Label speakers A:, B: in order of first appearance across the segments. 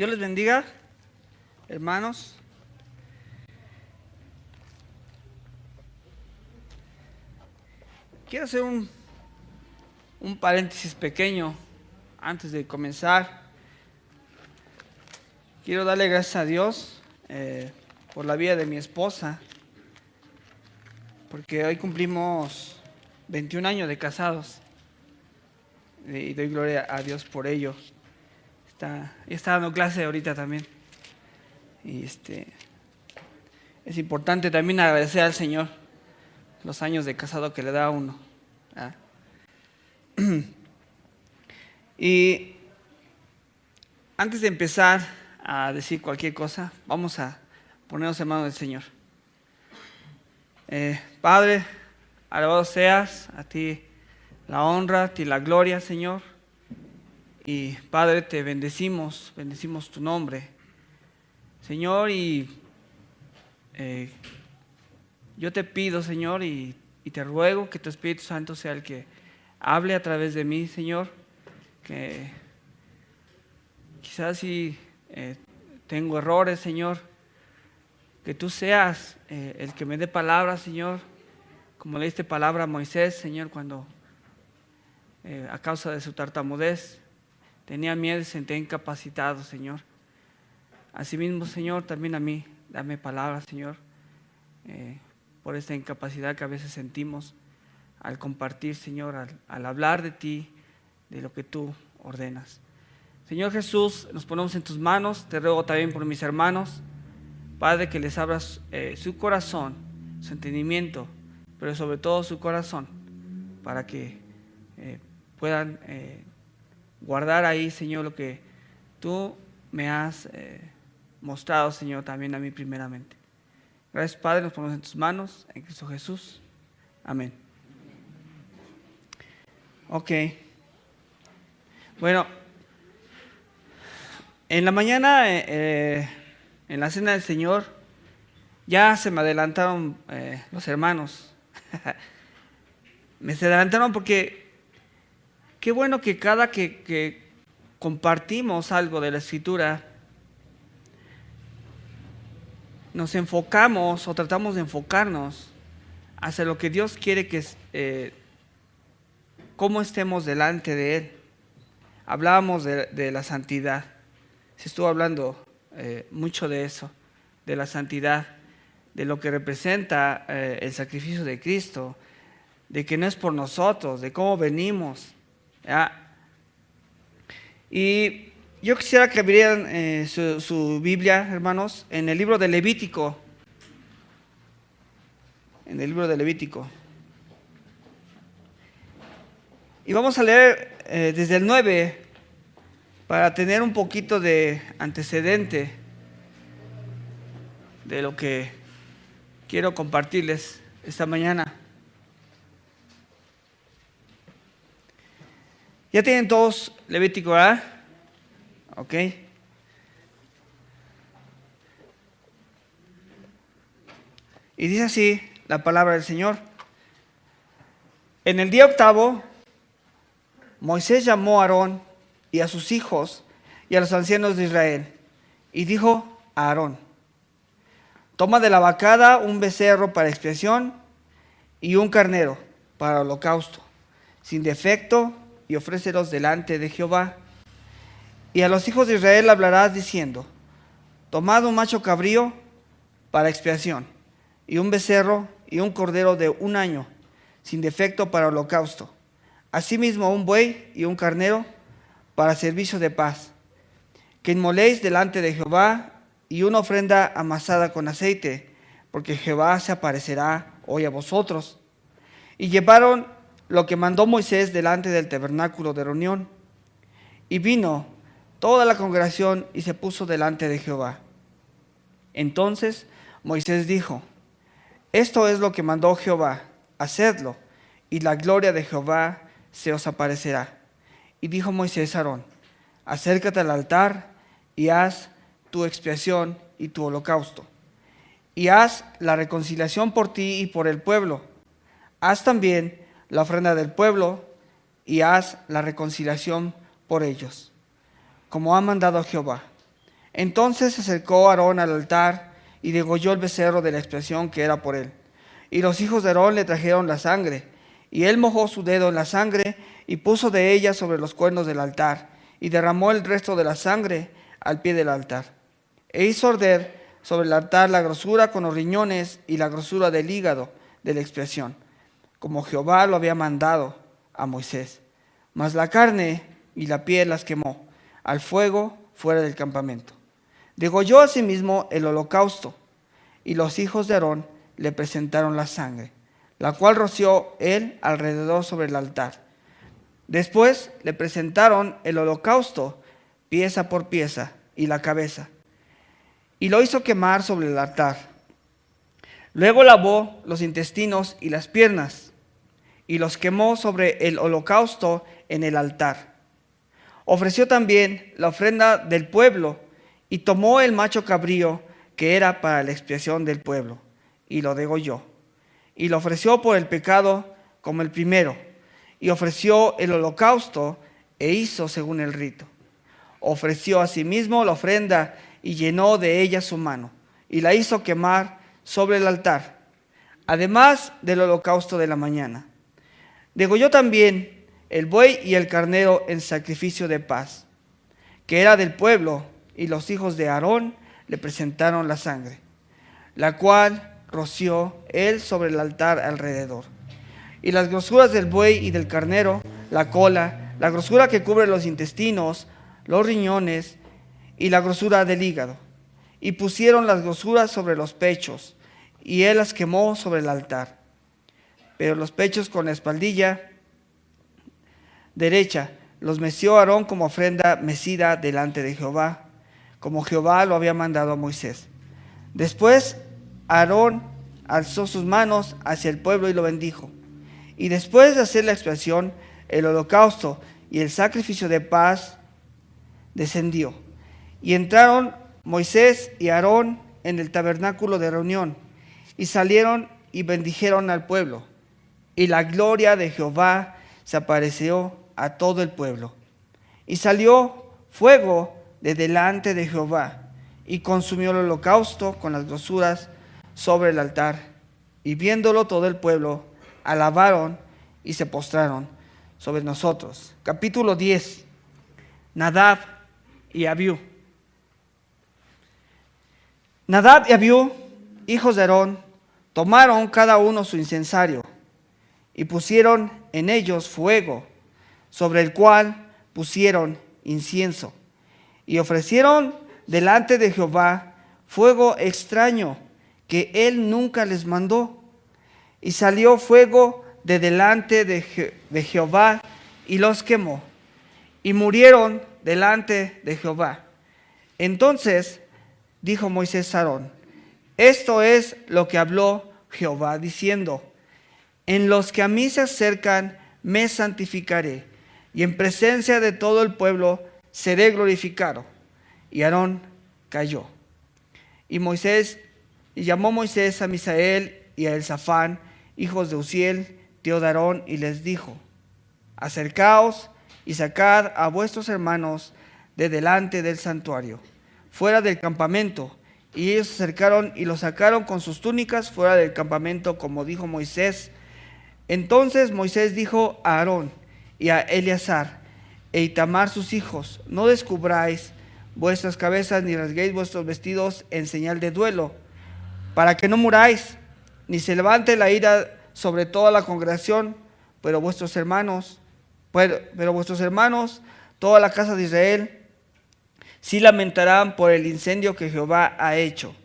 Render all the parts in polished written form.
A: Dios les bendiga, hermanos. Quiero hacer un paréntesis pequeño antes de comenzar. Quiero darle gracias a Dios por la vida de mi esposa, porque hoy cumplimos 21 años de casados y doy gloria a Dios por ello. Está dando clase ahorita también. Y es importante también agradecer al Señor los años de casado que le da a uno. Y antes de empezar a decir cualquier cosa, vamos a ponernos en manos del Señor. Padre, alabado seas, a ti la honra, a ti la gloria, Señor. Y Padre, te bendecimos tu nombre, Señor, y yo te pido, Señor, y te ruego que tu Espíritu Santo sea el que hable a través de mí, Señor, que quizás si tengo errores, Señor, que tú seas el que me dé palabras, Señor, como le diste palabra a Moisés, Señor, cuando a causa de su tartamudez tenía miedo y se sentía incapacitado, Señor. Asimismo, Señor, también a mí, dame palabras, Señor, por esta incapacidad que a veces sentimos al compartir, Señor, al hablar de ti, de lo que tú ordenas. Señor Jesús, nos ponemos en tus manos. Te ruego también por mis hermanos, Padre, que les abras su corazón, su entendimiento, pero sobre todo su corazón, para que puedan guardar ahí, Señor, lo que tú me has mostrado, Señor, también a mí primeramente. Gracias, Padre, nos ponemos en tus manos, en Cristo Jesús. Amén. Ok. Bueno, en la mañana, en la cena del Señor, ya se me adelantaron los hermanos. Me se adelantaron porque qué bueno que cada que compartimos algo de la Escritura, nos enfocamos o tratamos de enfocarnos hacia lo que Dios quiere que cómo estemos delante de Él. Hablábamos de la santidad. Se estuvo hablando mucho de eso, de la santidad, de lo que representa el sacrificio de Cristo, de que no es por nosotros, de cómo venimos. ¿Ya? Y yo quisiera que abrieran su Biblia, hermanos, en el libro de Levítico. En el libro de Levítico. Y vamos a leer desde el 9 para tener un poquito de antecedente de lo que quiero compartirles esta mañana. ¿Ya tienen todos Levítico, verdad? Ok. Y dice así la palabra del Señor. En el día octavo, Moisés llamó a Aarón y a sus hijos y a los ancianos de Israel, y dijo a Aarón: toma de la vacada un becerro para expiación y un carnero para holocausto, sin defecto, y ofrécelos delante de Jehová. Y a los hijos de Israel hablarás diciendo: tomad un macho cabrío para expiación, y un becerro y un cordero de 1 año, sin defecto, para holocausto. Asimismo un buey y un carnero para servicio de paz, que inmoléis delante de Jehová, y una ofrenda amasada con aceite, porque Jehová se aparecerá hoy a vosotros. Y llevaron lo que mandó Moisés delante del tabernáculo de reunión. Y vino toda la congregación y se puso delante de Jehová. Entonces Moisés dijo: esto es lo que mandó Jehová, hacedlo, y la gloria de Jehová se os aparecerá. Y dijo Moisés a Aarón: acércate al altar y haz tu expiación y tu holocausto, y haz la reconciliación por ti y por el pueblo. Haz también la ofrenda del pueblo y haz la reconciliación por ellos, como ha mandado Jehová. Entonces se acercó Aarón al altar y degolló el becerro de la expiación que era por él. Y los hijos de Aarón le trajeron la sangre, y él mojó su dedo en la sangre y puso de ella sobre los cuernos del altar, y derramó el resto de la sangre al pie del altar. E hizo arder sobre el altar la grosura con los riñones y la grosura del hígado de la expiación, como Jehová lo había mandado a Moisés. Mas la carne y la piel las quemó al fuego fuera del campamento. Degolló asimismo el holocausto, y los hijos de Aarón le presentaron la sangre, la cual roció él alrededor sobre el altar. Después le presentaron el holocausto, pieza por pieza, y la cabeza, y lo hizo quemar sobre el altar. Luego lavó los intestinos y las piernas, y los quemó sobre el holocausto en el altar. Ofreció también la ofrenda del pueblo, y tomó el macho cabrío que era para la expiación del pueblo, y lo degolló. Y lo ofreció por el pecado como el primero, y ofreció el holocausto e hizo según el rito. Ofreció asimismo la ofrenda y llenó de ella su mano, y la hizo quemar sobre el altar, además del holocausto de la mañana. Degolló también el buey y el carnero en sacrificio de paz, que era del pueblo, y los hijos de Aarón le presentaron la sangre, la cual roció él sobre el altar alrededor. Y las grosuras del buey y del carnero, la cola, la grosura que cubre los intestinos, los riñones y la grosura del hígado. Y pusieron las grosuras sobre los pechos, y él las quemó sobre el altar. Pero los pechos con la espaldilla derecha los meció Aarón como ofrenda mecida delante de Jehová, como Jehová lo había mandado a Moisés. Después Aarón alzó sus manos hacia el pueblo y lo bendijo. Y después de hacer la expiación, el holocausto y el sacrificio de paz descendió. Y entraron Moisés y Aarón en el tabernáculo de reunión, y salieron y bendijeron al pueblo. Y la gloria de Jehová se apareció a todo el pueblo. Y salió fuego de delante de Jehová, y consumió el holocausto con las grosuras sobre el altar. Y viéndolo todo el pueblo, alabaron y se postraron sobre nosotros. Capítulo 10. Nadab y Abiú. Nadab y Abiú, hijos de Aarón, tomaron cada uno su incensario y pusieron en ellos fuego, sobre el cual pusieron incienso, y ofrecieron delante de Jehová fuego extraño que él nunca les mandó. Y salió fuego de delante de Jehová y los quemó, y murieron delante de Jehová. Entonces dijo Moisés a Aarón: esto es lo que habló Jehová diciendo: en los que a mí se acercan me santificaré, y en presencia de todo el pueblo seré glorificado. Y Aarón cayó. Y llamó Moisés a Misael y a Elzafán, hijos de Uziel, tío de Aarón, y les dijo: acercaos y sacad a vuestros hermanos de delante del santuario, fuera del campamento. Y ellos se acercaron y los sacaron con sus túnicas fuera del campamento, como dijo Moisés. Entonces Moisés dijo a Aarón y a Eleazar e Itamar sus hijos: no descubráis vuestras cabezas ni rasguéis vuestros vestidos en señal de duelo, para que no muráis, ni se levante la ira sobre toda la congregación, pero vuestros hermanos, toda la casa de Israel, sí lamentarán por el incendio que Jehová ha hecho.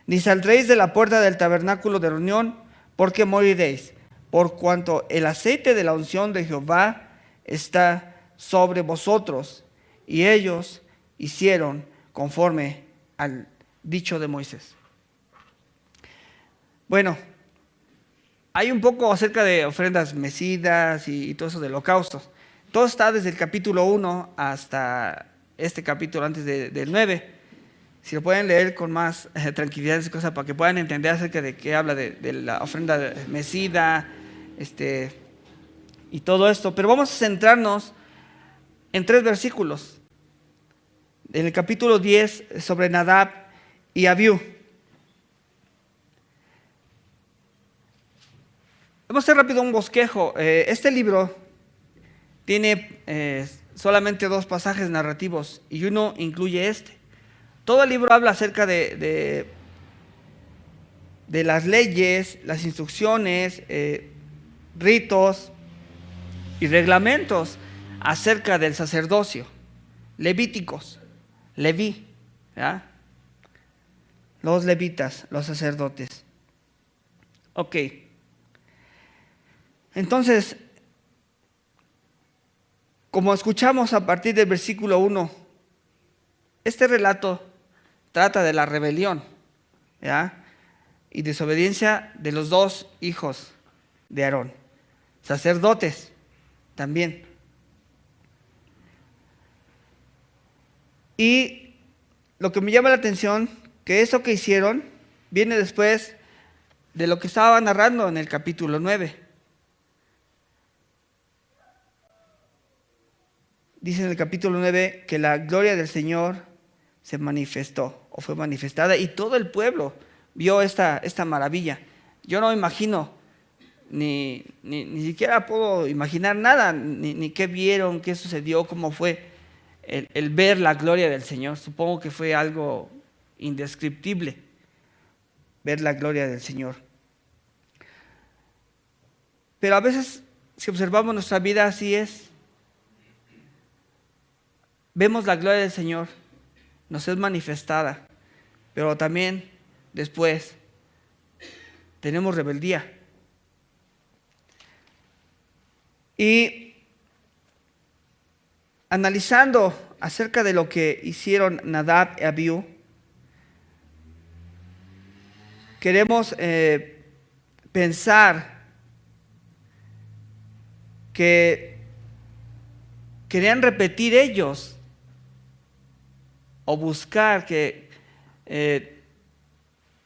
A: Ni saldréis de la puerta del tabernáculo de reunión, porque moriréis, por cuanto el aceite de la unción de Jehová está sobre vosotros. Y ellos hicieron conforme al dicho de Moisés. Bueno, hay un poco acerca de ofrendas mecidas y todo eso de holocaustos. Todo está desde el capítulo 1 hasta este capítulo antes del 9. Si lo pueden leer con más tranquilidad, esa cosa, para que puedan entender acerca de qué habla de la ofrenda mecida, y todo esto. Pero vamos a centrarnos en 3 versículos. En el capítulo 10 sobre Nadab y Abiú. Vamos a hacer rápido un bosquejo. Este libro tiene solamente 2 pasajes narrativos y uno incluye este. Todo el libro habla acerca de las leyes, las instrucciones, ritos y reglamentos acerca del sacerdocio. Levíticos, Leví, ¿ya? Los levitas, los sacerdotes. Ok. Entonces, como escuchamos a partir del versículo 1, este relato trata de la rebelión, ¿ya? Y desobediencia de los 2 hijos de Aarón, sacerdotes también. Y lo que me llama la atención, que eso que hicieron viene después de lo que estaba narrando en el capítulo 9. Dice en el capítulo 9 que la gloria del Señor se manifestó o fue manifestada y todo el pueblo vio esta maravilla. Yo no me imagino, ni siquiera puedo imaginar nada, ni qué vieron, qué sucedió, cómo fue el ver la gloria del Señor. Supongo que fue algo indescriptible, ver la gloria del Señor. Pero a veces, si observamos nuestra vida, así es. Vemos la gloria del Señor, nos es manifestada, pero también después tenemos rebeldía. Y analizando acerca de lo que hicieron Nadab y Abiú, queremos pensar que querían repetir ellos o buscar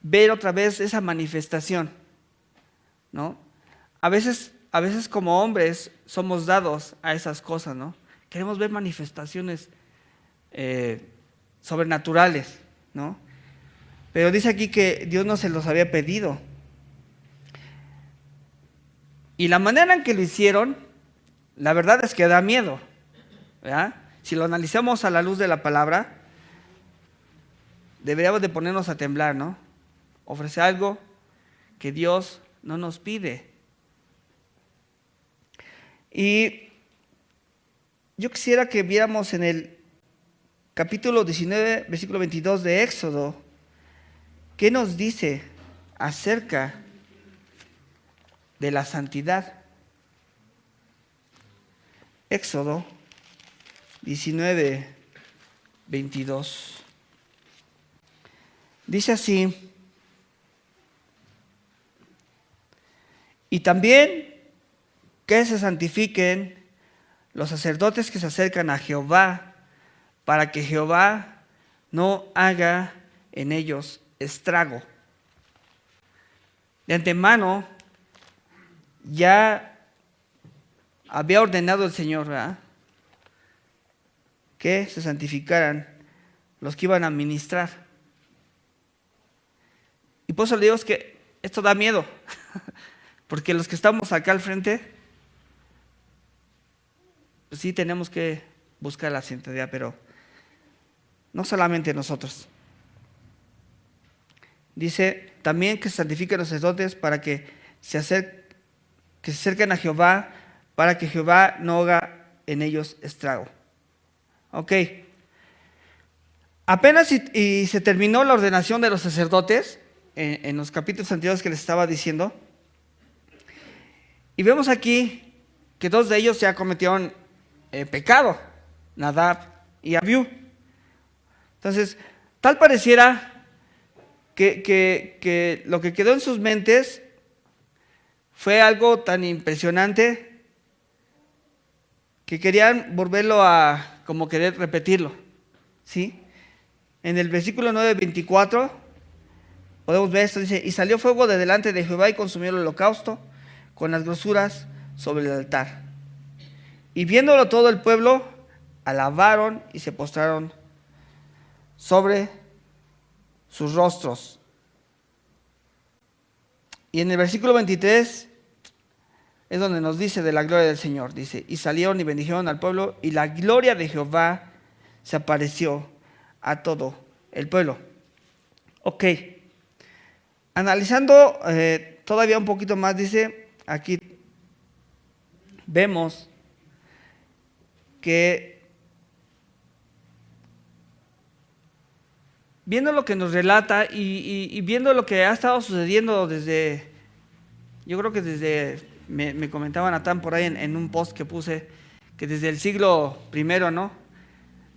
A: ver otra vez esa manifestación, ¿no? A veces como hombres somos dados a esas cosas, ¿no? Queremos ver manifestaciones sobrenaturales, ¿no? Pero dice aquí que Dios no se los había pedido. Y la manera en que lo hicieron, la verdad es que da miedo, ¿verdad? Si lo analizamos a la luz de la palabra, deberíamos de ponernos a temblar, ¿no? Ofrecer algo que Dios no nos pide. Y yo quisiera que viéramos en el capítulo 19, versículo 22 de Éxodo, ¿qué nos dice acerca de la santidad? Éxodo 19, 22. Dice así: y también que se santifiquen los sacerdotes que se acercan a Jehová, para que Jehová no haga en ellos estrago. De antemano ya había ordenado el Señor, ¿verdad?, que se santificaran los que iban a ministrar. Y por eso le digo que esto da miedo, porque los que estamos acá al frente, pues sí tenemos que buscar la santidad, pero no solamente nosotros. Dice también que se santifiquen los sacerdotes para que se acerquen a Jehová, para que Jehová no haga en ellos estrago. Ok. Apenas y se terminó la ordenación de los sacerdotes en los capítulos anteriores que les estaba diciendo. Y vemos aquí que 2 de ellos ya cometieron pecado, Nadab y Abiú. Entonces, tal pareciera que lo que quedó en sus mentes fue algo tan impresionante que querían volverlo a como querer repetirlo, ¿sí? En el versículo 9:24 podemos ver esto, dice: y salió fuego de delante de Jehová y consumió el holocausto con las grosuras sobre el altar. Y viéndolo todo el pueblo, alabaron y se postraron sobre sus rostros. Y en el versículo 23 es donde nos dice de la gloria del Señor. Dice, y salieron y bendijeron al pueblo, y la gloria de Jehová se apareció a todo el pueblo. Ok. Analizando todavía un poquito más, dice, aquí vemos que viendo lo que nos relata y viendo lo que ha estado sucediendo desde, yo creo que desde, me comentaba Natán por ahí en un post que puse, que desde el siglo I, ¿no?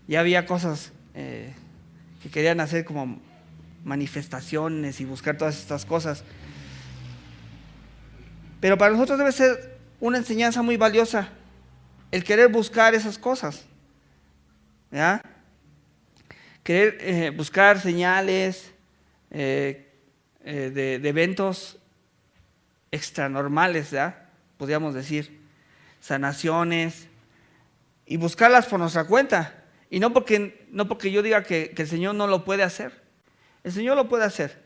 A: Ya había cosas que querían hacer como manifestaciones y buscar todas estas cosas. Pero para nosotros debe ser una enseñanza muy valiosa el querer buscar esas cosas, ¿ya? Querer buscar señales de eventos extranormales, ¿ya? Podríamos decir, sanaciones, y buscarlas por nuestra cuenta. Y no porque yo diga que el Señor no lo puede hacer. El Señor lo puede hacer,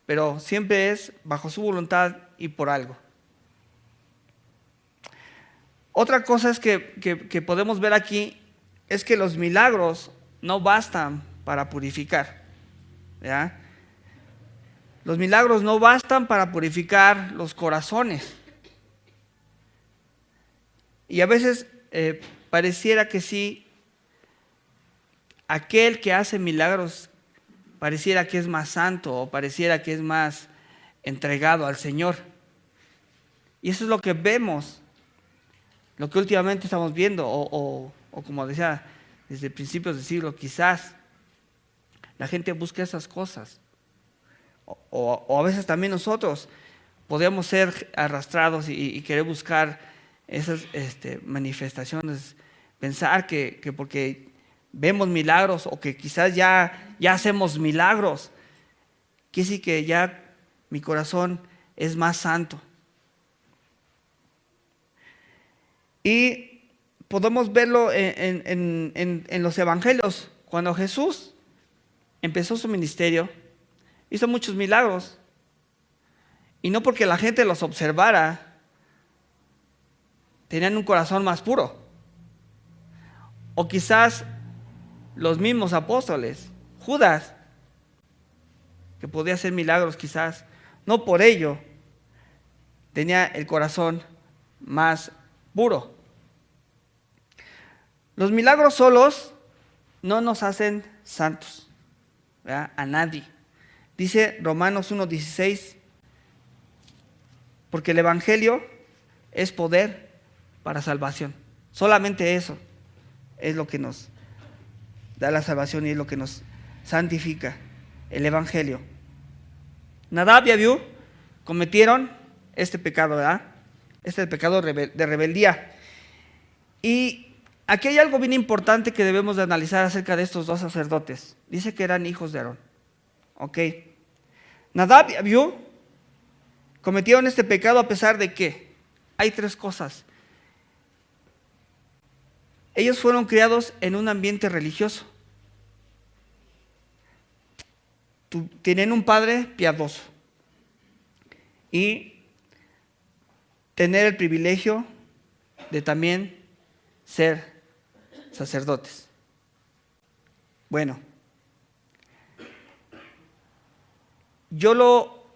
A: pero siempre es bajo su voluntad y por algo. Otra cosa es que podemos ver aquí es que los milagros no bastan para purificar, ¿ya? Los milagros no bastan para purificar los corazones. Y a veces pareciera que sí, aquel que hace milagros pareciera que es más santo o pareciera que es más entregado al Señor. Y eso es lo que vemos, lo que últimamente estamos viendo, o como decía, desde principios del siglo, quizás la gente busca esas cosas. O a veces también nosotros podemos ser arrastrados y querer buscar esas manifestaciones, pensar que porque vemos milagros o que quizás ya hacemos milagros, quiere decir que ya mi corazón es más santo. Y podemos verlo en los evangelios. Cuando Jesús empezó su ministerio, hizo muchos milagros. Y no porque la gente los observara, tenían un corazón más puro. O quizás los mismos apóstoles, Judas, que podía hacer milagros quizás, no por ello tenía el corazón más puro. Los milagros solos no nos hacen santos, ¿verdad? A nadie. Dice Romanos 1:16, porque el evangelio es poder para salvación. Solamente eso es lo que nos da la salvación y es lo que nos santifica, el evangelio. Nadab y Abiú cometieron este pecado, ¿verdad? Este pecado de rebeldía. Y aquí hay algo bien importante que debemos de analizar acerca de estos dos sacerdotes. Dice que eran hijos de Aarón. Ok. Nadab y Abiú cometieron este pecado a pesar de que hay tres cosas. Ellos fueron criados en un ambiente religioso. Tienen un padre piadoso y tener el privilegio de también ser sacerdotes. Bueno, yo lo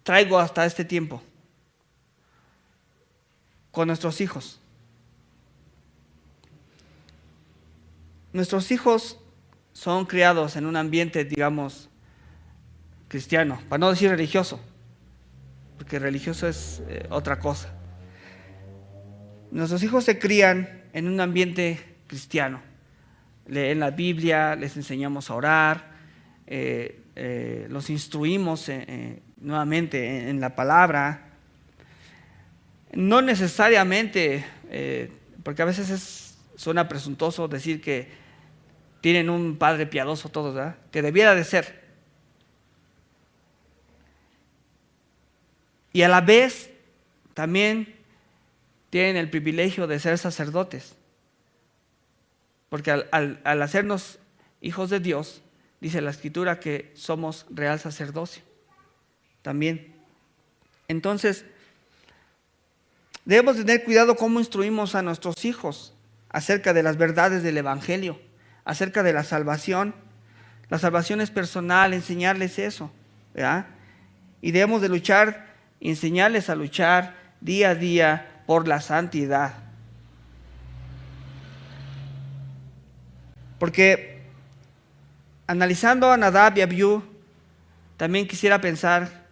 A: traigo hasta este tiempo con nuestros hijos. Nuestros hijos son criados en un ambiente, digamos, cristiano, para no decir religioso, porque religioso es otra cosa. Nuestros hijos se crían en un ambiente cristiano. Leen la Biblia, les enseñamos a orar, los instruimos nuevamente en la palabra. No necesariamente, porque a veces suena presuntuoso decir que tienen un padre piadoso todos, ¿verdad? Que debiera de ser. Y a la vez también tienen el privilegio de ser sacerdotes. Porque al hacernos hijos de Dios, dice la Escritura que somos real sacerdocio también. Entonces, debemos tener cuidado cómo instruimos a nuestros hijos acerca de las verdades del Evangelio, acerca de la salvación. La salvación es personal, enseñarles eso, ¿verdad? Y debemos de luchar, enseñarles a luchar día a día por la santidad. Porque analizando a Nadab y Abiú, también quisiera pensar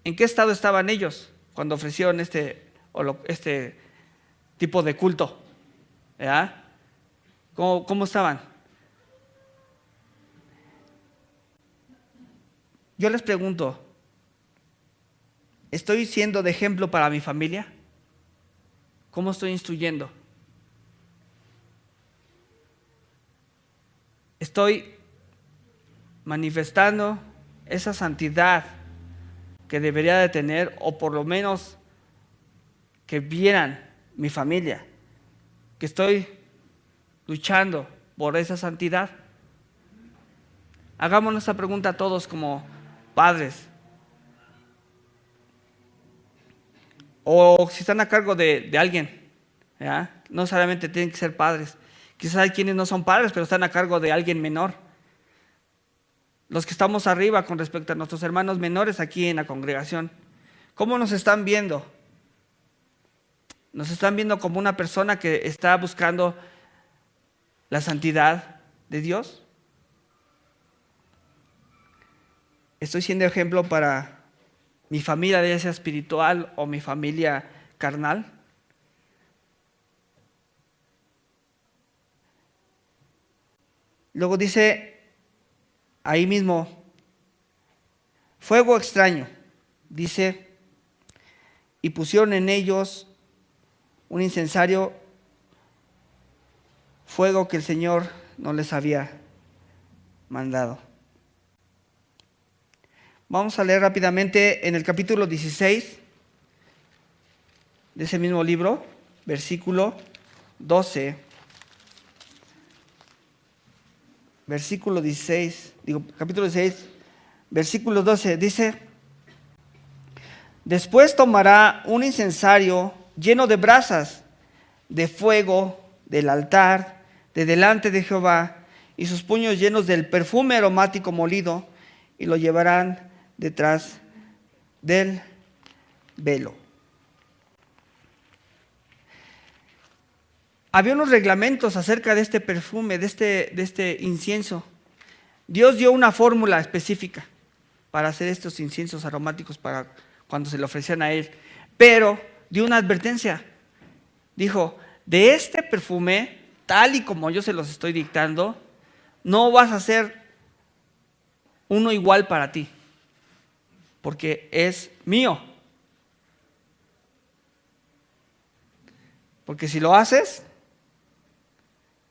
A: en qué estado estaban ellos cuando ofrecieron este tipo de culto, ¿verdad? ¿Cómo estaban? Yo les pregunto, ¿estoy siendo de ejemplo para mi familia? ¿Cómo estoy instruyendo? ¿Estoy manifestando esa santidad que debería de tener, o por lo menos que vieran mi familia, que estoy luchando por esa santidad? Hagámonos esa pregunta a todos como padres, o si están a cargo de alguien, ¿verdad? No solamente tienen que ser padres, quizás hay quienes no son padres pero están a cargo de alguien menor. Los que estamos arriba con respecto a nuestros hermanos menores aquí en la congregación, ¿cómo nos están viendo? ¿Nos están viendo como una persona que está buscando la santidad de Dios? ¿Estoy siendo ejemplo para mi familia, ya sea espiritual o mi familia carnal? Luego dice ahí mismo, fuego extraño, dice, y pusieron en ellos un incensario, fuego que el Señor no les había mandado. Vamos a leer rápidamente en el capítulo 16 de ese mismo libro, versículo 12. Versículo 16, capítulo 16, versículo 12, dice: después tomará un incensario lleno de brasas de fuego del altar de delante de Jehová, y sus puños llenos del perfume aromático molido, y lo llevarán detrás del velo. Había unos reglamentos acerca de este perfume, de este incienso. Dios dio una fórmula específica para hacer estos inciensos aromáticos para cuando se le ofrecían a Él. Pero dio una advertencia. Dijo, de este perfume, tal y como yo se los estoy dictando, no vas a hacer uno igual para ti, porque es mío. Porque si lo haces,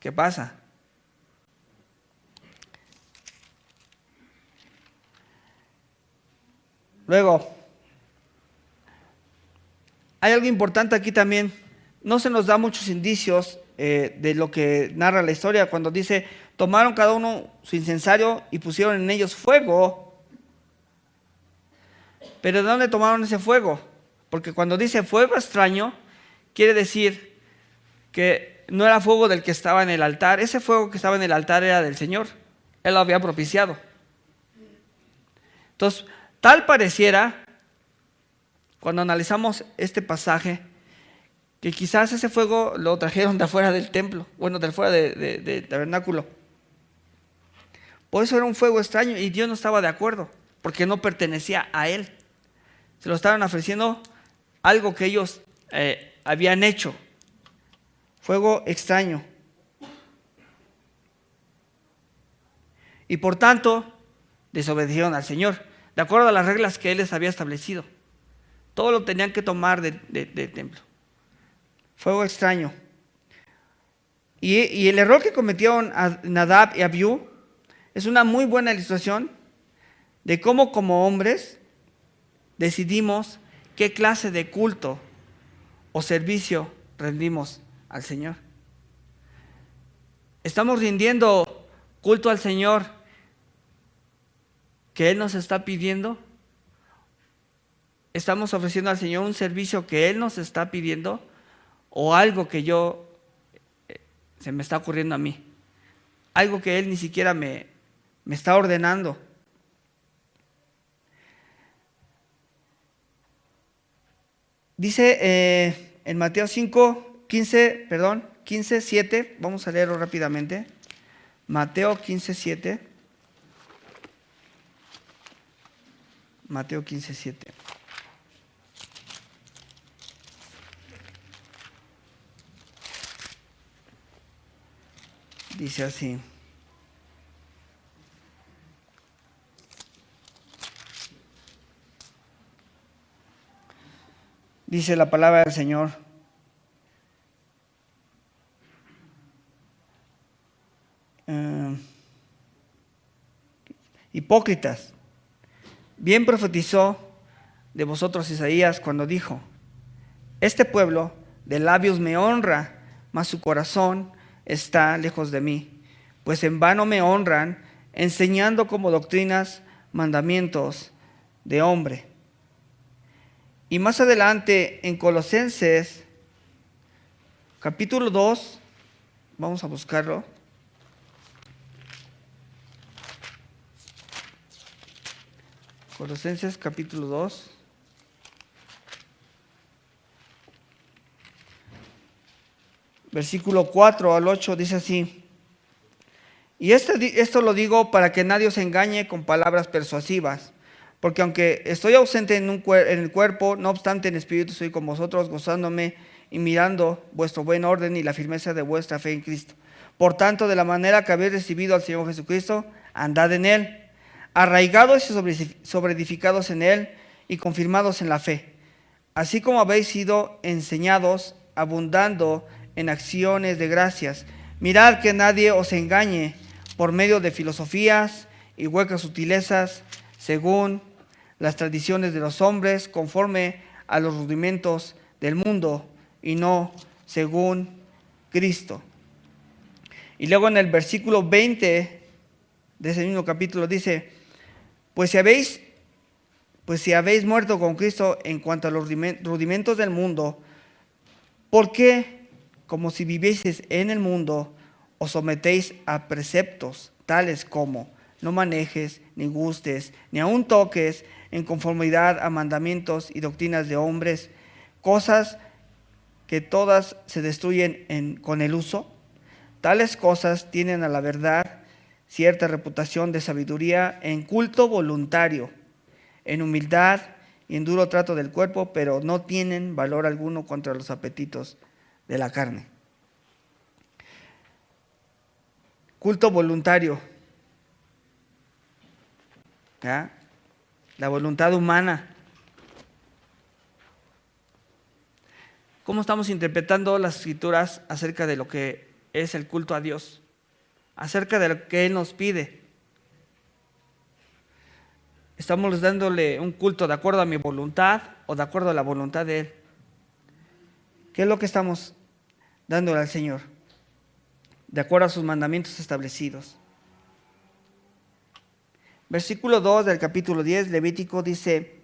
A: ¿qué pasa? Luego, hay algo importante aquí también. No se nos da muchos indicios de lo que narra la historia cuando dice, tomaron cada uno su incensario y pusieron en ellos fuego. Pero ¿de dónde tomaron ese fuego? Porque cuando dice fuego extraño, quiere decir que no era fuego del que estaba en el altar. Ese fuego que estaba en el altar era del Señor. Él lo había propiciado. Entonces, tal pareciera, cuando analizamos este pasaje, que quizás ese fuego lo trajeron de afuera del templo, bueno, de afuera del tabernáculo. Por eso era un fuego extraño y Dios no estaba de acuerdo, porque no pertenecía a Él. Se lo estaban ofreciendo algo que ellos habían hecho. Fuego extraño. Y por tanto, desobedecieron al Señor, de acuerdo a las reglas que Él les había establecido. Todo lo tenían que tomar del templo. Fuego extraño. Y el error que cometieron Nadab y Abiú es una muy buena ilustración de cómo como hombres decidimos qué clase de culto o servicio rendimos al Señor. ¿Estamos rindiendo culto al Señor que Él nos está pidiendo? ¿Estamos ofreciendo al Señor un servicio que Él nos está pidiendo o algo que se me está ocurriendo a mí? Algo que Él ni siquiera me está ordenando. Dice en Mateo 15, 7, vamos a leerlo rápidamente. Mateo 15, 7. Mateo 15, 7. Dice así. Dice la palabra del Señor. Hipócritas, bien profetizó de vosotros Isaías cuando dijo: este pueblo de labios me honra, mas su corazón está lejos de mí, pues en vano me honran, enseñando como doctrinas mandamientos de hombre. Y más adelante en Colosenses capítulo 2, vamos a buscarlo. Colosenses capítulo 2. Versículo 4 al 8 dice así: y esto lo digo para que nadie os engañe con palabras persuasivas, porque aunque estoy ausente en el cuerpo, no obstante en espíritu estoy con vosotros, gozándome y mirando vuestro buen orden y la firmeza de vuestra fe en Cristo. Por tanto, de la manera que habéis recibido al Señor Jesucristo, andad en Él, arraigados y sobreedificados en Él y confirmados en la fe, así como habéis sido enseñados, abundando en acciones de gracias. Mirad que nadie os engañe por medio de filosofías y huecas sutilezas, según las tradiciones de los hombres, conforme a los rudimentos del mundo, y no según Cristo. Y luego en el versículo 20 de ese mismo capítulo dice: pues si habéis muerto con Cristo en cuanto a los rudimentos del mundo, ¿por qué, como si vivieseis en el mundo, os sometéis a preceptos tales como: no manejes, ni gustes, ni aun toques, en conformidad a mandamientos y doctrinas de hombres, cosas que todas se destruyen con el uso? Tales cosas tienen a la verdad cierta reputación de sabiduría en culto voluntario, en humildad y en duro trato del cuerpo, pero no tienen valor alguno contra los apetitos de la carne. Culto voluntario. ¿Ya? La voluntad humana. ¿Cómo estamos interpretando las Escrituras acerca de lo que es el culto a Dios? Acerca de lo que Él nos pide. ¿Estamos dándole un culto de acuerdo a mi voluntad o de acuerdo a la voluntad de Él? ¿Qué es lo que estamos dándole al Señor? De acuerdo a sus mandamientos establecidos. Versículo 2 del capítulo 10, Levítico, dice: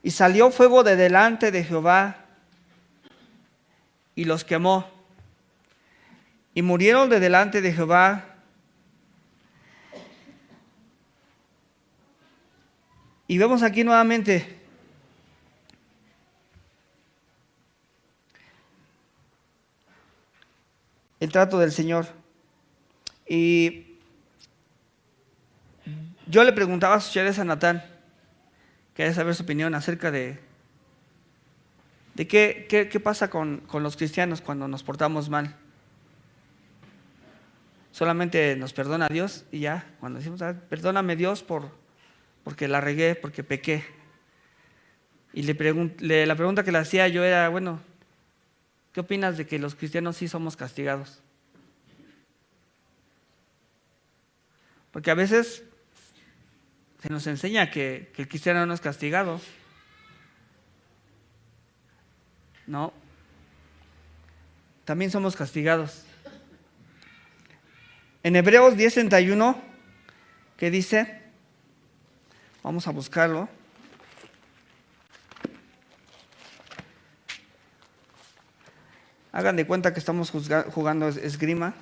A: y salió fuego de delante de Jehová y los quemó, y murieron de delante de Jehová. Y vemos aquí nuevamente el trato del Señor. Y yo le preguntaba a Sucheres a Natán, quería saber su opinión acerca de qué pasa con los cristianos cuando nos portamos mal. Solamente nos perdona Dios y ya, cuando decimos: perdóname Dios porque la regué, porque pequé. Y la pregunta que le hacía yo era: bueno, ¿qué opinas de que los cristianos sí somos castigados? Porque a veces se nos enseña que el cristiano no es castigado. No, también somos castigados. En Hebreos 10:31, ¿qué dice? Vamos a buscarlo. Hagan de cuenta que estamos jugando esgrima.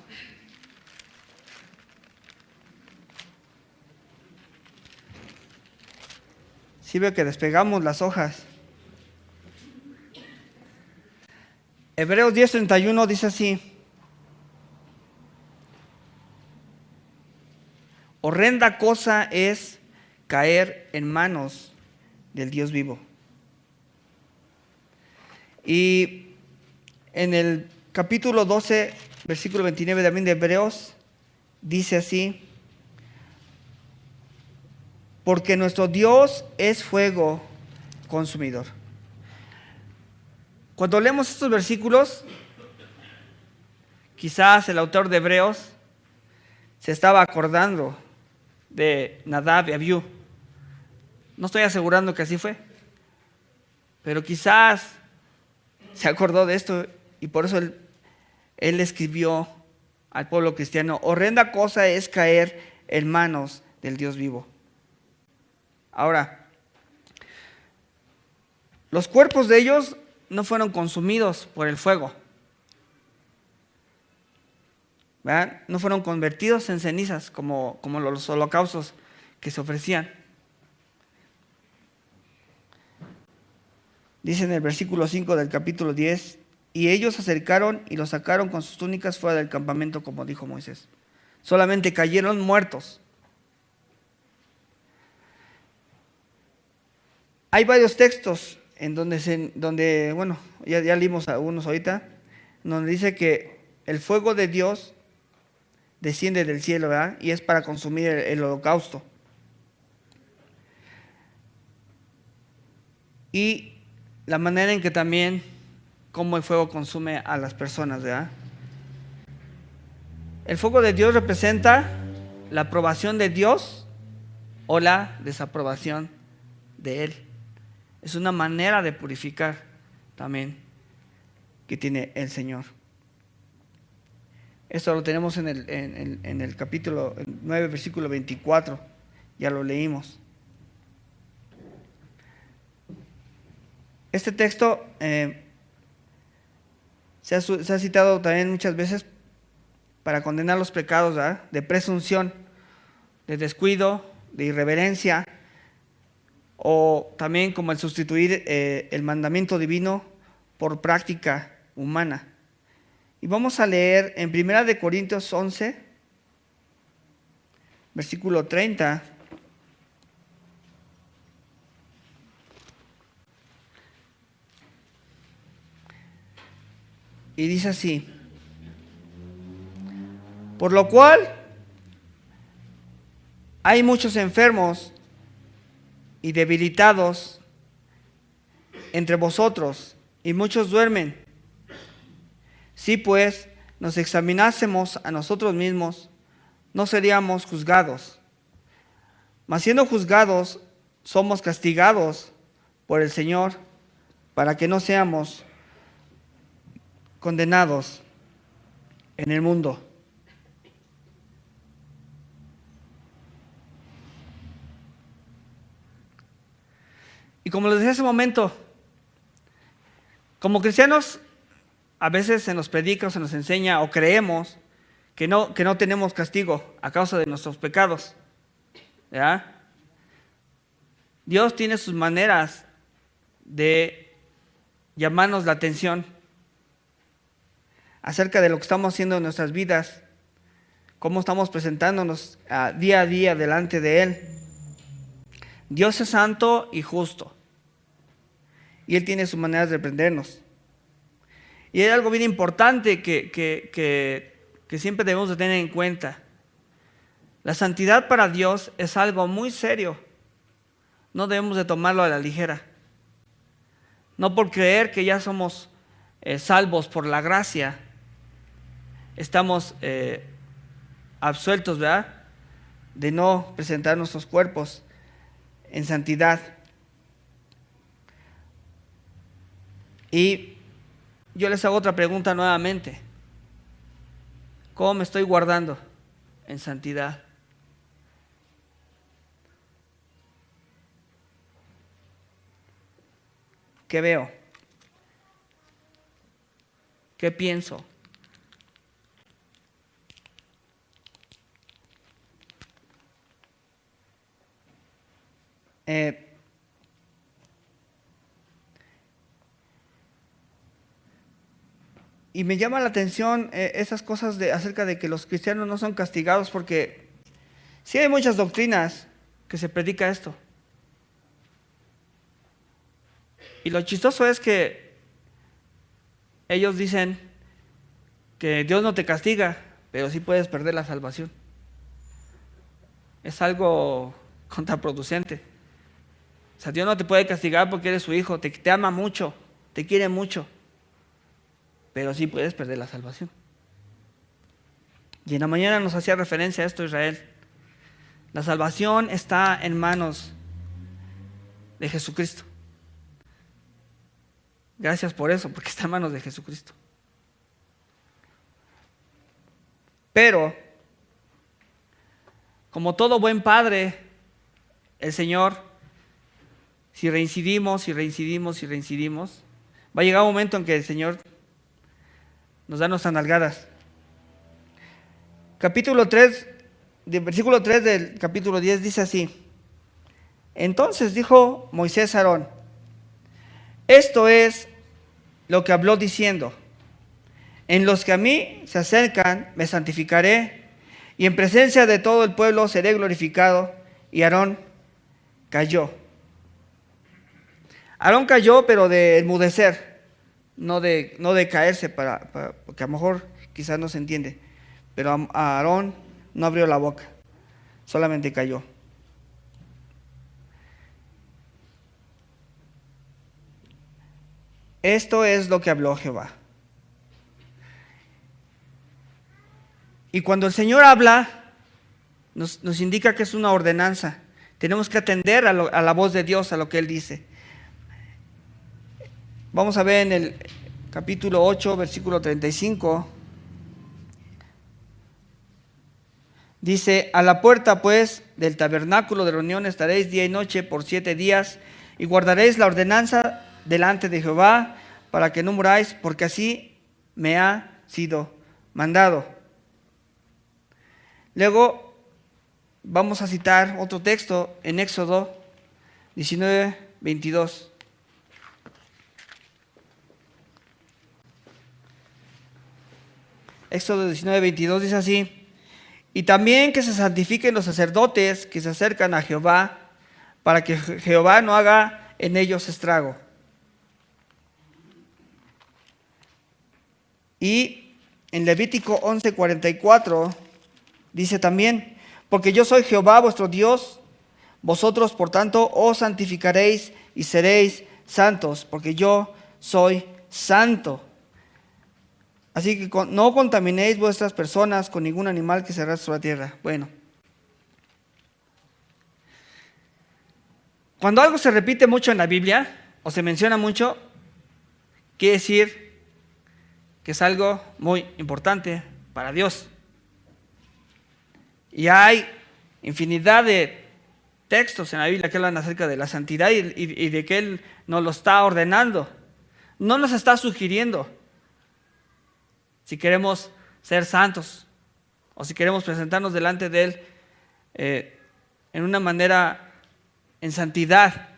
A: Sí veo que despegamos las hojas. Hebreos 10:31 dice así: horrenda cosa es caer en manos del Dios vivo. Y en el capítulo 12, versículo 29 también de Hebreos, dice así: porque nuestro Dios es fuego consumidor. Cuando leemos estos versículos, quizás el autor de Hebreos se estaba acordando de Nadab y Abiú. No estoy asegurando que así fue, pero quizás se acordó de esto y por eso él escribió al pueblo cristiano: horrenda cosa es caer en manos del Dios vivo. Ahora, los cuerpos de ellos no fueron consumidos por el fuego, ¿verdad? No fueron convertidos en cenizas como los holocaustos que se ofrecían. Dice en el versículo 5 del capítulo 10: y ellos se acercaron y los sacaron con sus túnicas fuera del campamento, como dijo Moisés. Solamente cayeron muertos. Hay varios textos en donde bueno, ya leímos algunos ahorita, donde dice que el fuego de Dios desciende del cielo, ¿verdad? Y es para consumir el holocausto. Y la manera en que también, cómo el fuego consume a las personas, ¿verdad? El fuego de Dios representa la aprobación de Dios o la desaprobación de Él. Es una manera de purificar también que tiene el Señor. Esto lo tenemos en el capítulo 9, versículo 24. Ya lo leímos. Este texto se ha citado también muchas veces para condenar los pecados, ¿verdad? De presunción, de descuido, de irreverencia, o también como el sustituir el mandamiento divino por práctica humana. Y vamos a leer en 1 Corintios 11, versículo 30. Y dice así: por lo cual hay muchos enfermos y debilitados entre vosotros, y muchos duermen. Si pues nos examinásemos a nosotros mismos, no seríamos juzgados. Mas siendo juzgados, somos castigados por el Señor, para que no seamos condenados en el mundo. Y como les decía hace un momento, como cristianos, a veces se nos predica o se nos enseña o creemos que no tenemos castigo a causa de nuestros pecados, ¿verdad? Dios tiene sus maneras de llamarnos la atención acerca de lo que estamos haciendo en nuestras vidas, cómo estamos presentándonos día a día delante de Él. Dios es santo y justo, y Él tiene sus maneras de reprendernos. Y hay algo bien importante que siempre debemos de tener en cuenta. La santidad para Dios es algo muy serio. No debemos de tomarlo a la ligera. No por creer que ya somos salvos por la gracia, estamos absueltos, ¿verdad?, de no presentar nuestros cuerpos en santidad. Y yo les hago otra pregunta nuevamente: ¿cómo me estoy guardando? en santidad. ¿Qué veo? ¿Qué pienso? Y me llama la atención esas cosas acerca de que los cristianos no son castigados, porque sí hay muchas doctrinas que se predica esto. Y lo chistoso es que ellos dicen que Dios no te castiga, pero sí puedes perder la salvación. Es algo contraproducente. O sea, Dios no te puede castigar porque eres su hijo, te ama mucho, te quiere mucho, pero sí puedes perder la salvación. Y en la mañana nos hacía referencia a esto Israel. La salvación está en manos de Jesucristo. Gracias por eso, porque está en manos de Jesucristo. Pero, como todo buen padre, el Señor, si reincidimos, va a llegar un momento en que el Señor nos da nuestras nalgadas. Capítulo 3, versículo 3 del capítulo 10 dice así: Entonces dijo Moisés a Aarón: Esto es lo que habló diciendo: En los que a mí se acercan me santificaré, y en presencia de todo el pueblo seré glorificado. Y Aarón cayó. Aarón cayó, pero de enmudecer, no de caerse, porque a lo mejor quizás no se entiende. Pero a Aarón no abrió la boca, solamente cayó. Esto es lo que habló Jehová. Y cuando el Señor habla, nos indica que es una ordenanza. Tenemos que atender a la voz de Dios, a lo que Él dice. Vamos a ver en el capítulo 8, versículo 35. Dice: A la puerta pues del tabernáculo de reunión estaréis día y noche por 7 días, y guardaréis la ordenanza delante de Jehová, para que no muráis, porque así me ha sido mandado. Luego vamos a citar otro texto en Éxodo 19, 22. Éxodo 19, 22 dice así: Y también que se santifiquen los sacerdotes que se acercan a Jehová, para que Jehová no haga en ellos estrago. Y en Levítico 11, 44 dice también: Porque yo soy Jehová vuestro Dios, vosotros por tanto os santificaréis y seréis santos, porque yo soy santo. Así que no contaminéis vuestras personas con ningún animal que se arrastre sobre la tierra. Bueno, cuando algo se repite mucho en la Biblia o se menciona mucho, quiere decir que es algo muy importante para Dios. Y hay infinidad de textos en la Biblia que hablan acerca de la santidad y de que Él nos lo está ordenando. No nos está sugiriendo si queremos ser santos o si queremos presentarnos delante de Él en una manera en santidad.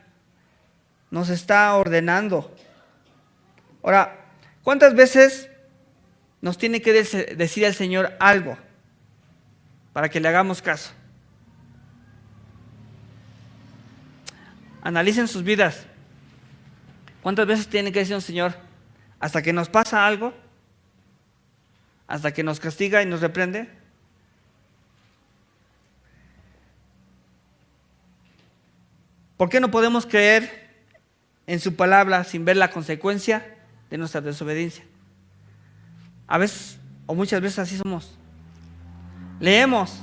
A: Nos está ordenando. Ahora, ¿cuántas veces nos tiene que decir el Señor algo para que le hagamos caso? Analicen sus vidas. ¿Cuántas veces tiene que decir el Señor? ¿Hasta que nos pasa algo? ¿Hasta que nos castiga y nos reprende? ¿Por qué no podemos creer en su palabra sin ver la consecuencia de nuestra desobediencia? A veces, o muchas veces así somos. Leemos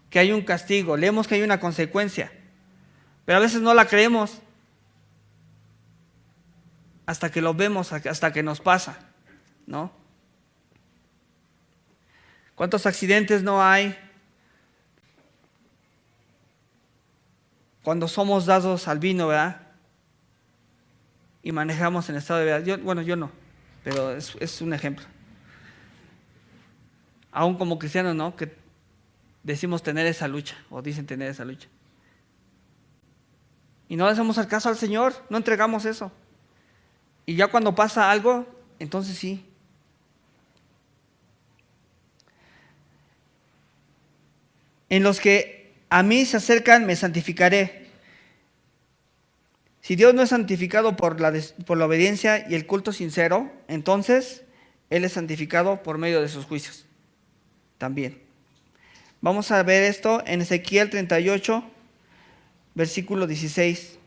A: que hay un castigo, leemos que hay una consecuencia, pero a veces no la creemos hasta que lo vemos, hasta que nos pasa, ¿no? ¿Cuántos accidentes no hay cuando somos dados al vino, ¿verdad? Y manejamos en estado de ebriedad. Yo no, pero es un ejemplo. Aún como cristianos, ¿no? Que decimos tener esa lucha, o dicen tener esa lucha. Y no le hacemos al caso al Señor, no entregamos eso. Y ya cuando pasa algo, entonces sí. En los que a mí se acercan, me santificaré. Si Dios no es santificado por la obediencia y el culto sincero, entonces Él es santificado por medio de sus juicios. También. Vamos a ver esto en Ezequiel 38, versículo 16.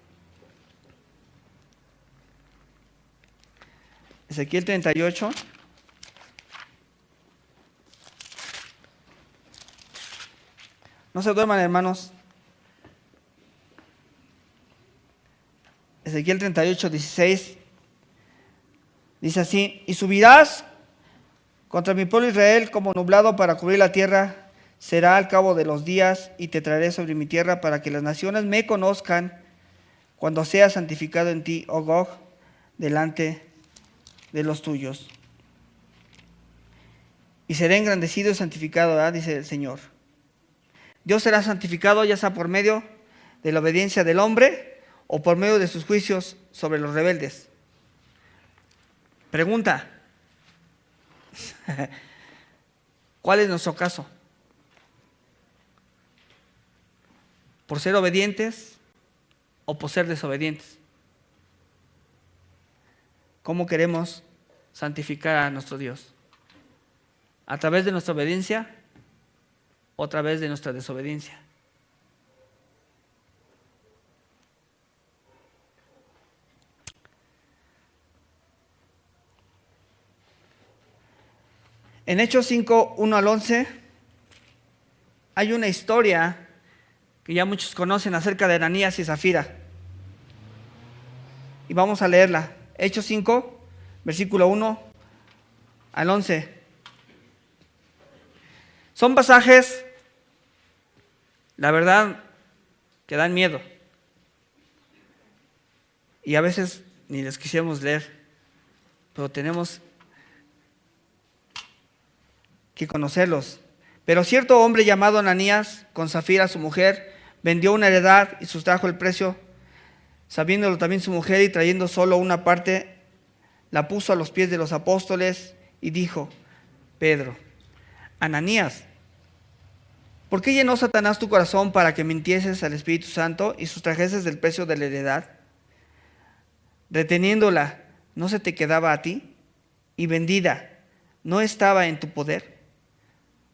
A: Ezequiel 38. No se duerman, hermanos. Ezequiel 38, 16. Dice así: y subirás contra mi pueblo Israel como nublado para cubrir la tierra. Será al cabo de los días, y te traeré sobre mi tierra para que las naciones me conozcan cuando sea santificado en ti, oh Gog, delante de los tuyos. Y seré engrandecido y santificado, ¿verdad? Dice el Señor. Dios será santificado ya sea por medio de la obediencia del hombre o por medio de sus juicios sobre los rebeldes. Pregunta: ¿cuál es nuestro caso? ¿Por ser obedientes o por ser desobedientes? ¿Cómo queremos santificar a nuestro Dios? ¿A través de nuestra obediencia o a través de nuestra desobediencia? En Hechos 5, 1 al 11, hay una historia que ya muchos conocen acerca de Ananías y Zafira. Y vamos a leerla. Hechos 5, versículo 1 al 11. Son pasajes, la verdad, que dan miedo. Y a veces ni les quisiéramos leer, pero tenemos que conocerlos. Pero cierto hombre llamado Ananías, con Zafira su mujer, vendió una heredad y sustrajo el precio, sabiéndolo también su mujer, y trayendo solo una parte, la puso a los pies de los apóstoles y dijo: Pedro, Ananías, ¿por qué llenó Satanás tu corazón para que mintieses al Espíritu Santo y sustrajeses del precio de la heredad? Reteniéndola, ¿no se te quedaba a ti? Y vendida, ¿no estaba en tu poder?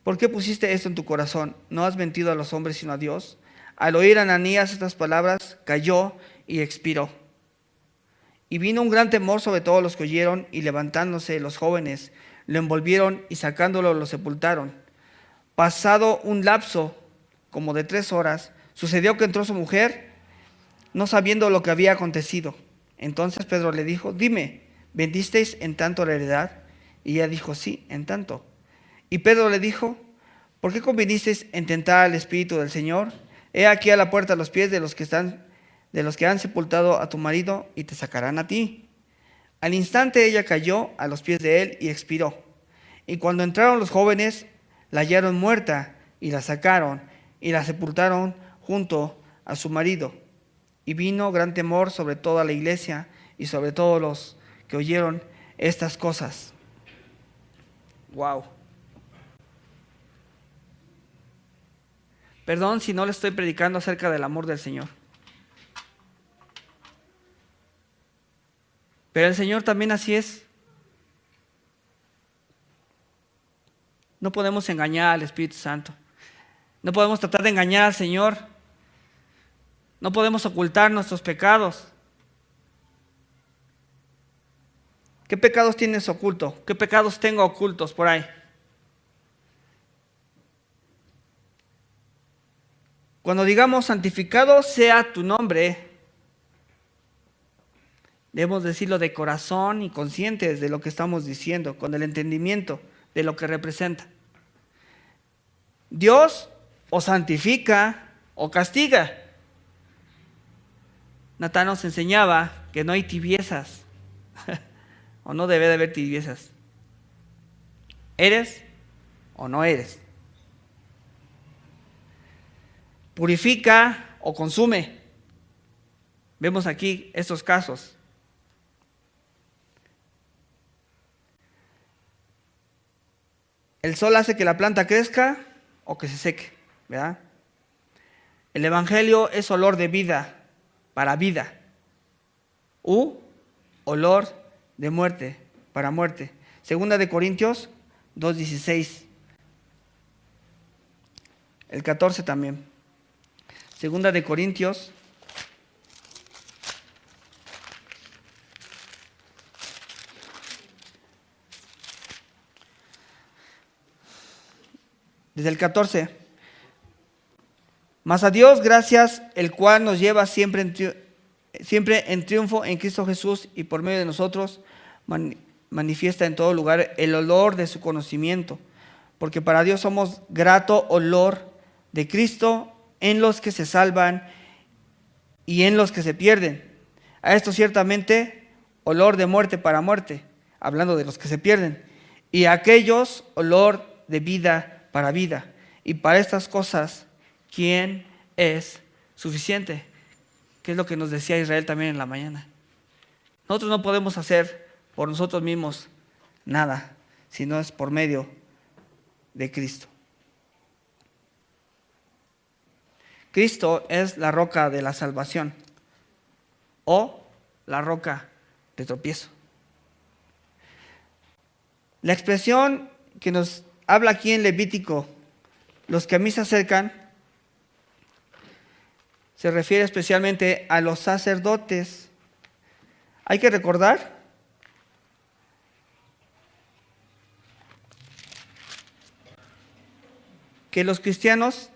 A: ¿Por qué pusiste esto en tu corazón? ¿No has mentido a los hombres sino a Dios? Al oír Ananías estas palabras, cayó y expiró. Y vino un gran temor sobre todos los que oyeron, y levantándose los jóvenes, lo envolvieron y sacándolo lo sepultaron. Pasado un lapso como de 3 horas, sucedió que entró su mujer, no sabiendo lo que había acontecido. Entonces Pedro le dijo: dime, ¿vendisteis en tanto la heredad? Y ella dijo: sí, en tanto. Y Pedro le dijo: ¿por qué convinisteis en tentar al Espíritu del Señor? He aquí a la puerta los pies de los que han sepultado a tu marido, y te sacarán a ti. Al instante ella cayó a los pies de él y expiró. Y cuando entraron los jóvenes, la hallaron muerta, y la sacaron y la sepultaron junto a su marido. Y vino gran temor sobre toda la iglesia y sobre todos los que oyeron estas cosas. Wow. Perdón si no le estoy predicando acerca del amor del Señor. Pero el Señor también así es. No podemos engañar al Espíritu Santo. No podemos tratar de engañar al Señor. No podemos ocultar nuestros pecados. ¿Qué pecados tienes oculto? ¿Qué pecados tengo ocultos por ahí? Cuando digamos santificado sea tu nombre, debemos decirlo de corazón y conscientes de lo que estamos diciendo, con el entendimiento de lo que representa. Dios o santifica o castiga. Natán nos enseñaba que no hay tibiezas, o no debe de haber tibiezas. ¿Eres o no eres? ¿Purifica o consume? Vemos aquí estos casos. El sol hace que la planta crezca o que se seque, ¿verdad? El evangelio es olor de vida para vida, u olor de muerte para muerte. Segunda de Corintios 2:16. El 14 también. Segunda de Corintios desde el 14. Mas a Dios gracias, el cual nos lleva siempre en triunfo en Cristo Jesús, y por medio de nosotros manifiesta en todo lugar el olor de su conocimiento, porque para Dios somos grato olor de Cristo en los que se salvan y en los que se pierden. A esto ciertamente olor de muerte para muerte, hablando de los que se pierden, y a aquellos olor de vida para vida. Y para estas cosas, ¿quién es suficiente? Que es lo que nos decía Israel también en la mañana. Nosotros no podemos hacer por nosotros mismos nada, si no es por medio de Cristo. Cristo es la roca de la salvación o la roca de tropiezo. La expresión que nos habla aquí en Levítico, los que a mí se acercan, se refiere especialmente a los sacerdotes. Hay que recordar que los cristianos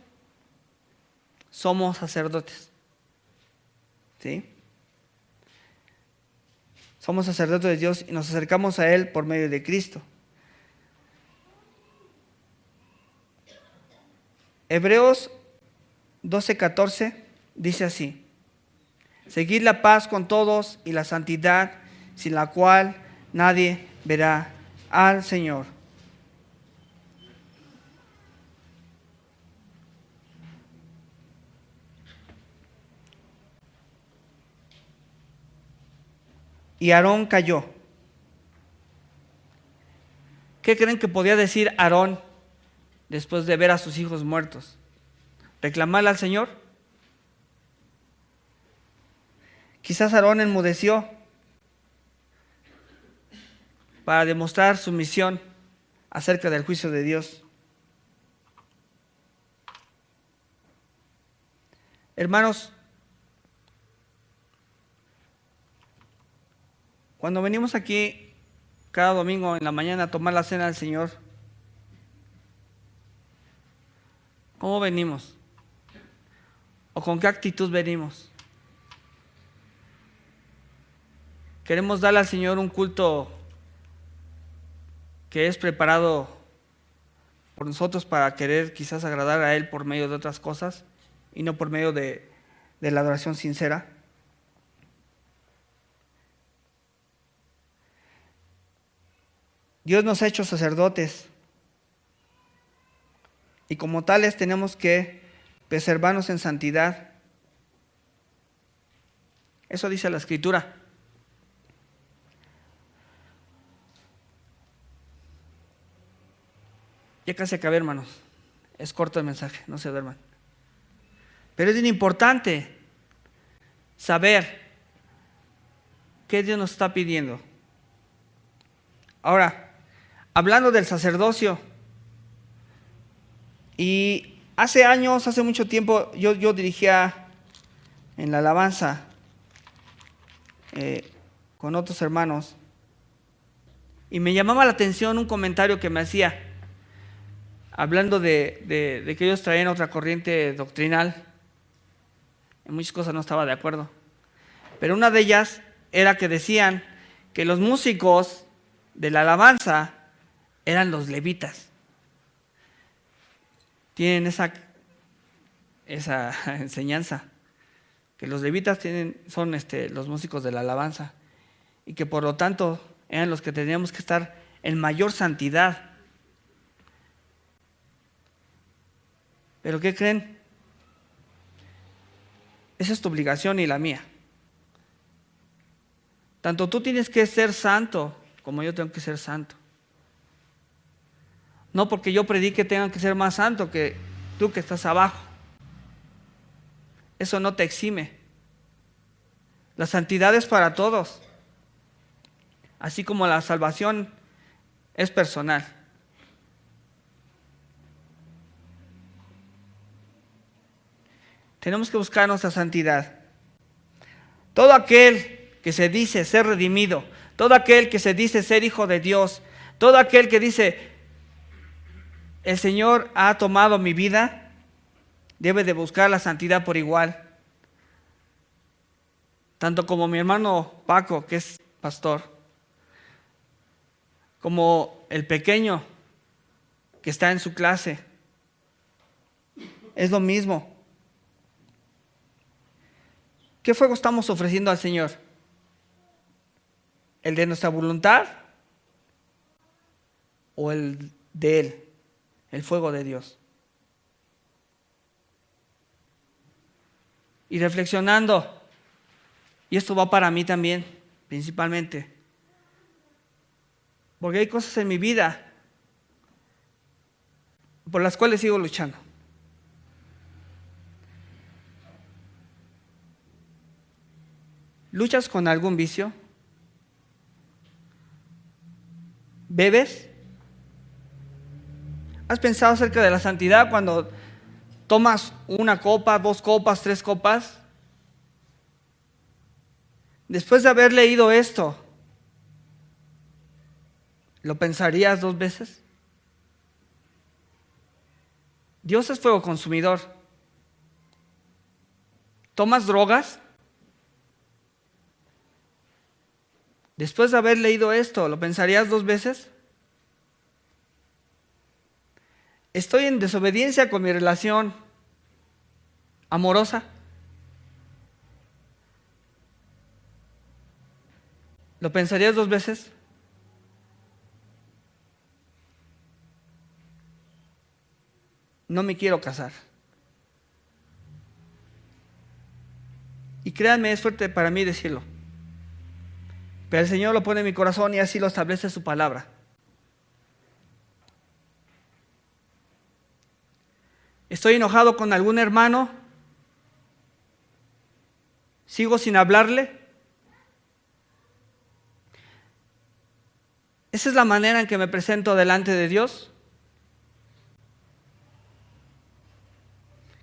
A: somos sacerdotes. ¿Sí? Somos sacerdotes de Dios y nos acercamos a Él por medio de Cristo. Hebreos 12:14 dice así: seguid la paz con todos y la santidad, sin la cual nadie verá al Señor. Y Aarón cayó. ¿Qué creen que podía decir Aarón después de ver a sus hijos muertos? ¿Reclamarle al Señor? Quizás Aarón enmudeció para demostrar su misión acerca del juicio de Dios. Hermanos, cuando venimos aquí cada domingo en la mañana a tomar la cena del Señor, ¿cómo venimos? ¿O con qué actitud venimos? ¿Queremos darle al Señor un culto que es preparado por nosotros para querer quizás agradar a Él por medio de otras cosas y no por medio de la adoración sincera? Dios nos ha hecho sacerdotes y como tales tenemos que preservarnos en santidad. Eso dice la Escritura. Ya casi acabé, hermanos. Es corto el mensaje, no se duerman. Pero es bien importante saber qué Dios nos está pidiendo. Ahora, hablando del sacerdocio, y hace años, hace mucho tiempo, yo dirigía en la alabanza con otros hermanos, y me llamaba la atención un comentario que me hacía, hablando de que ellos traían otra corriente doctrinal. En muchas cosas no estaba de acuerdo, pero una de ellas era que decían que los músicos de la alabanza eran los levitas. Tienen esa enseñanza, que los levitas son los músicos de la alabanza y que por lo tanto eran los que teníamos que estar en mayor santidad. ¿Pero qué creen? Esa es tu obligación y la mía. Tanto tú tienes que ser santo como yo tengo que ser santo. No porque yo predique tengan que ser más santo que tú que estás abajo. Eso no te exime. La santidad es para todos, así como la salvación es personal. Tenemos que buscar nuestra santidad. Todo aquel que se dice ser redimido, todo aquel que se dice ser hijo de Dios, todo aquel que dice, el Señor ha tomado mi vida, debe de buscar la santidad por igual. Tanto como mi hermano Paco, que es pastor, como el pequeño que está en su clase. Es lo mismo. ¿Qué fuego estamos ofreciendo al Señor? ¿El de nuestra voluntad o el de Él? El fuego de Dios. Y reflexionando, y esto va para mí también, principalmente, porque hay cosas en mi vida por las cuales sigo luchando. ¿Luchas con algún vicio? ¿Bebes? ¿Has pensado acerca de la santidad cuando tomas una copa, 2 copas, 3 copas? Después de haber leído esto, ¿lo pensarías 2 veces? Dios es fuego consumidor. ¿Tomas drogas? Después de haber leído esto, ¿lo pensarías 2 veces? ¿Estoy en desobediencia con mi relación amorosa? ¿Lo pensarías 2 veces? No me quiero casar. Y créanme, es fuerte para mí decirlo. Pero el Señor lo pone en mi corazón y así lo establece su palabra. ¿Estoy enojado con algún hermano? ¿Sigo sin hablarle? ¿Esa es la manera en que me presento delante de Dios?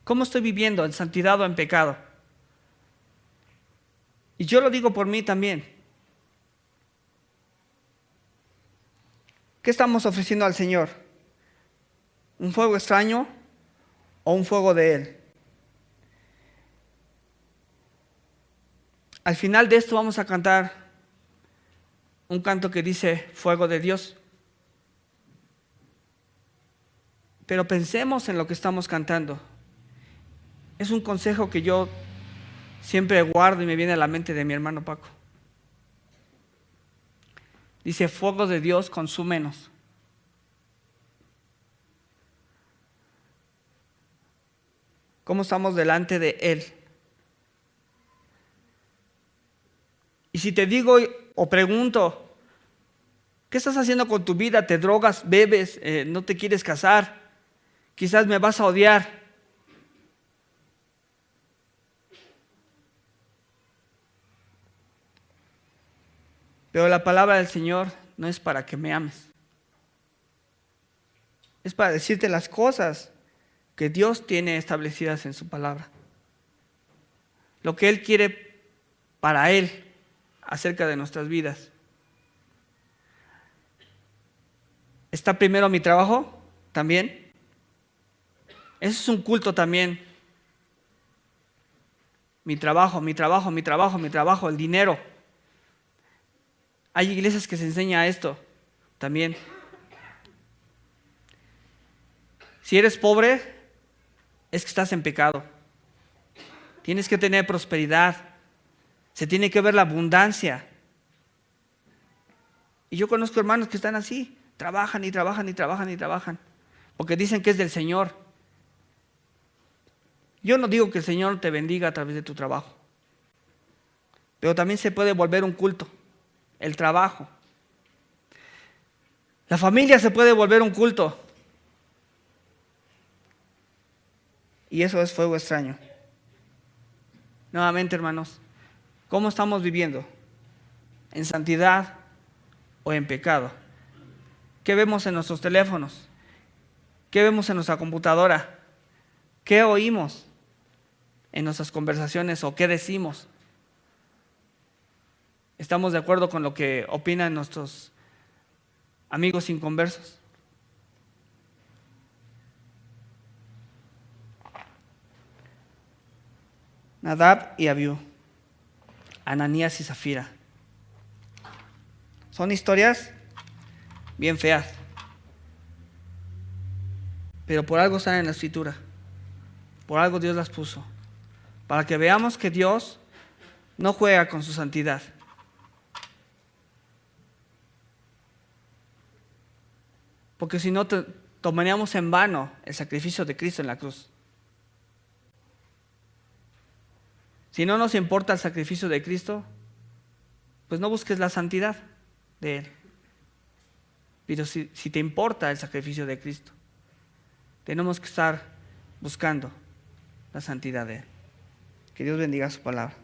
A: ¿Cómo estoy viviendo en santidad o en pecado? Y yo lo digo por mí también. ¿Qué estamos ofreciendo al Señor? ¿Un fuego extraño o un fuego de Él? Al final de esto vamos a cantar un canto que dice fuego de Dios. Pero pensemos en lo que estamos cantando. Es un consejo que yo siempre guardo y me viene a la mente de mi hermano Paco. Dice, fuego de Dios, consúmenos. ¿Cómo estamos delante de Él? Y si te digo o pregunto, ¿qué estás haciendo con tu vida? ¿Te drogas, bebes, no te quieres casar? Quizás me vas a odiar. Pero la palabra del Señor no es para que me ames. Es para decirte las cosas que Dios tiene establecidas en su palabra. Lo que Él quiere para Él acerca de nuestras vidas. ¿Está primero mi trabajo? También. Eso es un culto también. Mi trabajo, el dinero. Hay iglesias que se enseña esto también. Si eres pobre, es que estás en pecado. Tienes que tener prosperidad. Se tiene que ver la abundancia. Y yo conozco hermanos que están así. Trabajan y trabajan y trabajan y trabajan. Porque dicen que es del Señor. Yo no digo que el Señor te bendiga a través de tu trabajo. Pero también se puede volver un culto. El trabajo. La familia se puede volver un culto. Y eso es fuego extraño. Nuevamente, hermanos, ¿cómo estamos viviendo? ¿En santidad o en pecado? ¿Qué vemos en nuestros teléfonos? ¿Qué vemos en nuestra computadora? ¿Qué oímos en nuestras conversaciones o qué decimos? ¿Estamos de acuerdo con lo que opinan nuestros amigos inconversos? Nadab y Abiú, Ananías y Zafira. Son historias bien feas, pero por algo están en la Escritura. Por algo Dios las puso. Para que veamos que Dios no juega con su santidad. Porque si no, tomaríamos en vano el sacrificio de Cristo en la cruz. Si no nos importa el sacrificio de Cristo, pues no busques la santidad de Él. Pero si te importa el sacrificio de Cristo, tenemos que estar buscando la santidad de Él. Que Dios bendiga su palabra.